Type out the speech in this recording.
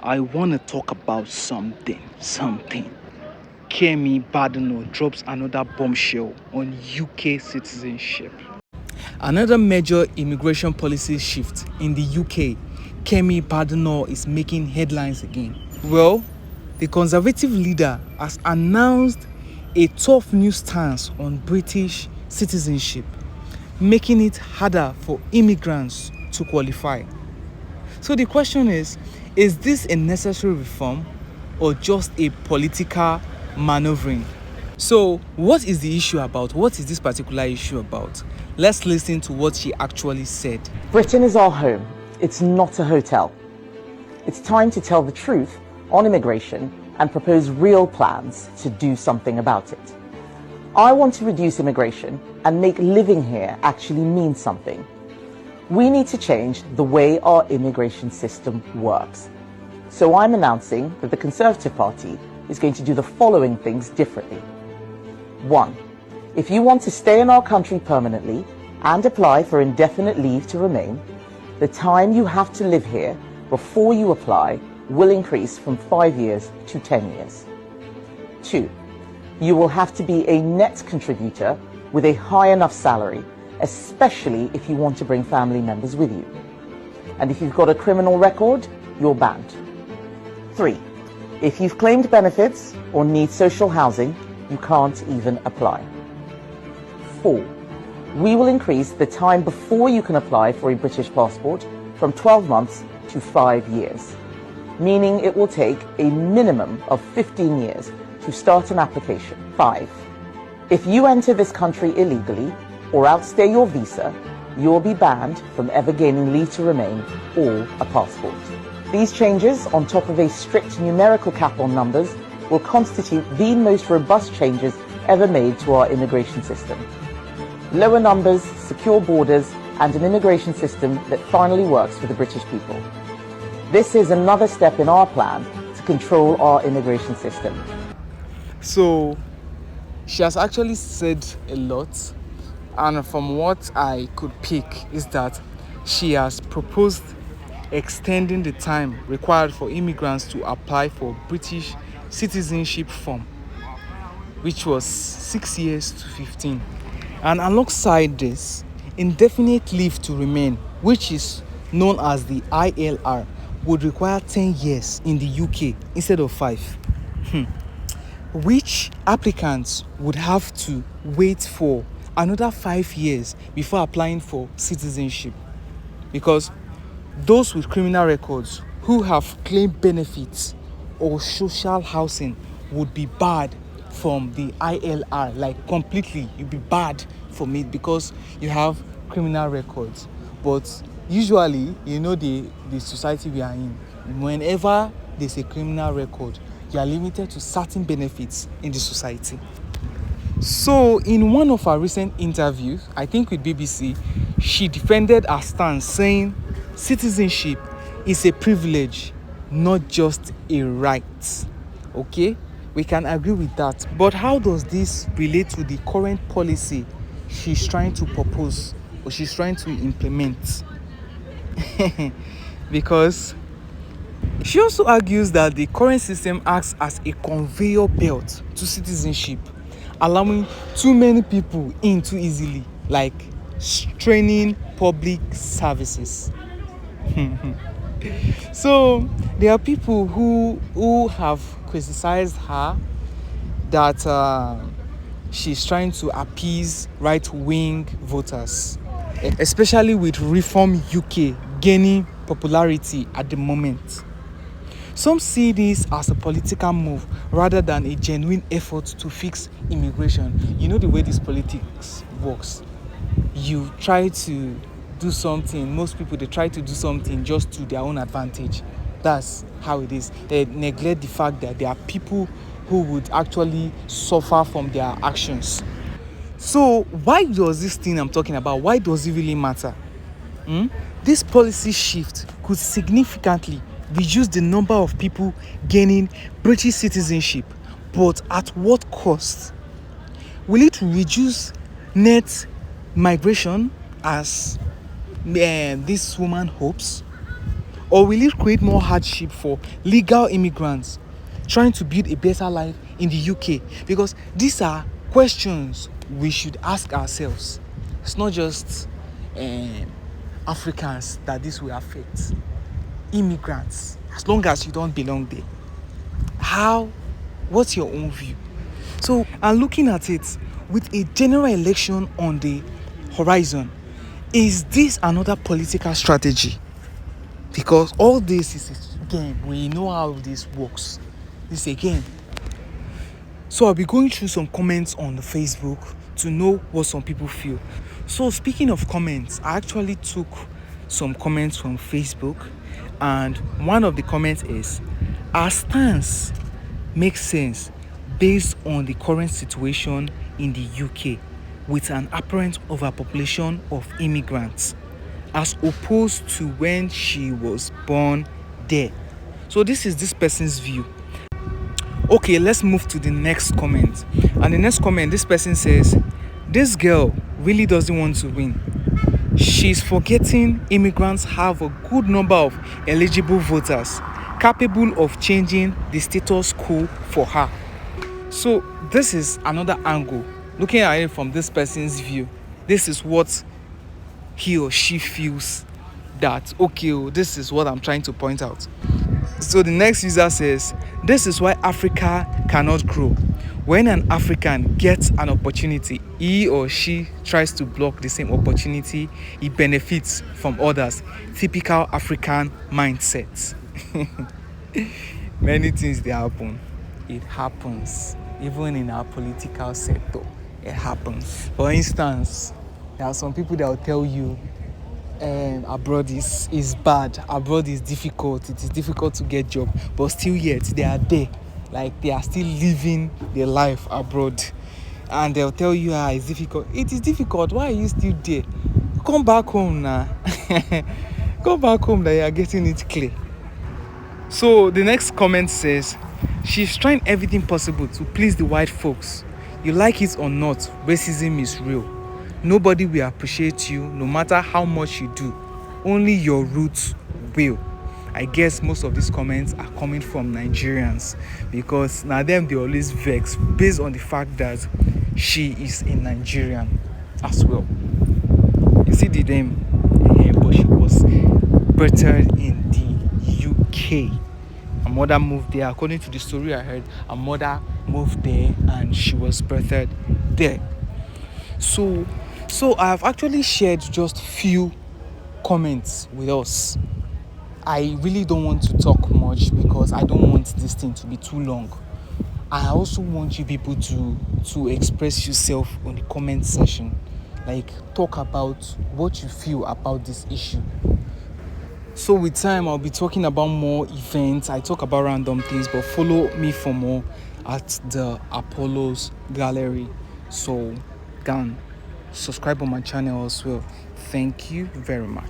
I want to talk about something. Kemi Badenoch drops another bombshell on UK citizenship. Another major immigration policy shift in the UK. Kemi Badenoch is making headlines again. Well, the Conservative leader has announced a tough new stance on British citizenship, making it harder for immigrants to qualify. So the question is this a necessary reform or just a political maneuvering? So what is the issue about? What is this particular issue about? Let's listen to what she actually said. Britain is our home. It's not a hotel. It's time to tell the truth on immigration and propose real plans to do something about it. I want to reduce immigration and make living here actually mean something. We need to change the way our immigration system works. So I'm announcing that the Conservative Party is going to do the following things differently. 1. If you want to stay in our country permanently and apply for indefinite leave to remain, the time you have to live here before you apply will increase from 5 years to 10 years. 2. You will have to be a net contributor with a high enough salary, especially if you want to bring family members with you. And if you've got a criminal record, you're banned. 3. If you've claimed benefits or need social housing, you can't even apply. 4. We will increase the time before you can apply for a British passport from 12 months to 5 years, meaning it will take a minimum of 15 years to start an application. 5. If you enter this country illegally or outstay your visa, you will be banned from ever gaining leave to remain or a passport. These changes, on top of a strict numerical cap on numbers, will constitute the most robust changes ever made to our immigration system. Lower numbers, secure borders, and an immigration system that finally works for the British people. This is another step in our plan to control our immigration system. So she has actually said a lot, and from what I could pick is that she has proposed extending the time required for immigrants to apply for British citizenship form, which was 6 years to 15. And alongside this, indefinite leave to remain, which is known as the ILR, would require 10 years in the UK instead of 5. Which applicants would have to wait for another 5 years before applying for citizenship, because those with criminal records who have claimed benefits or social housing would be barred from the ILR, like completely. You'll be barred from it because you have criminal records. But usually, the society we are in, whenever there's a criminal record, you are limited to certain benefits in the society. So in one of our recent interviews, I think with BBC, she defended her stance, saying citizenship is a privilege, not just a right. Okay, we can agree with that. But how does this relate to the current policy she's trying to propose or she's trying to implement? Because she also argues that the current system acts as a conveyor belt to citizenship, allowing too many people in too easily, like straining public services. So there are people who have criticized her that she's trying to appease right-wing voters, especially with Reform UK gaining popularity at the moment. Some see this as a political move rather than a genuine effort to fix immigration. You know the way this politics works. You try to do something, most people, they try to do something just to their own advantage. That's how it is. They neglect the fact that there are people who would actually suffer from their actions. So why does this thing I'm talking about, why does it really matter? This policy shift could significantly reduce the number of people gaining British citizenship, but at what cost? Will it reduce net migration as this woman hopes? Or will it create more hardship for legal immigrants trying to build a better life in the UK? Because these are questions we should ask ourselves. It's not just Africans that this will affect. Immigrants, as long as you don't belong there. What's your own view? So, and looking at it, with a general election on the horizon, is this another political strategy? Because all this is, again, we know how this works. This again. So I'll be going through some comments on the Facebook to know what some people feel. So speaking of comments, I actually took some comments from Facebook, and one of the comments is, our stance makes sense based on the current situation in the UK with an apparent overpopulation of immigrants as opposed to when she was born there. So this is this person's view. Okay, let's move to the next comment. And the next comment, this person says, this girl really doesn't want to win. She's forgetting immigrants have a good number of eligible voters capable of changing the status quo for her. So this is another angle. Looking at it from this person's view, this is what he or she feels that, okay, this is what I'm trying to point out. So the next user says, this is why Africa cannot grow. When an African gets an opportunity, he or she tries to block the same opportunity, he benefits from others. Typical African mindset. Many things they happen. It happens. Even in our political sector, it happens. For instance, there are some people that will tell you, abroad is bad, abroad is difficult, it is difficult to get job, but still yet they are there, like they are still living their life abroad, and they'll tell you, it's difficult. It is difficult. Why are you still there? Come back home now. Come back home that you are getting it clear. So the next comment says, she's trying everything possible to please the white folks. You like it or not, racism is real. Nobody will appreciate you no matter how much you do. Only your roots will. I guess most of these comments are coming from Nigerians, because now them they always vex based on the fact that she is a Nigerian as well. You see the name, but she was birthed in the UK. Her mother moved there. According to the story I heard, her mother moved there and she was birthed there. So I have actually shared just few comments with us. I really don't want to talk much because I don't want this thing to be too long. I also want you people to express yourself on the comment section. Like, talk about what you feel about this issue. So with time, I'll be talking about more events. I talk about random things, but follow me for more at the Apollo's Gallery. So, subscribe on my channel as well. Thank you very much.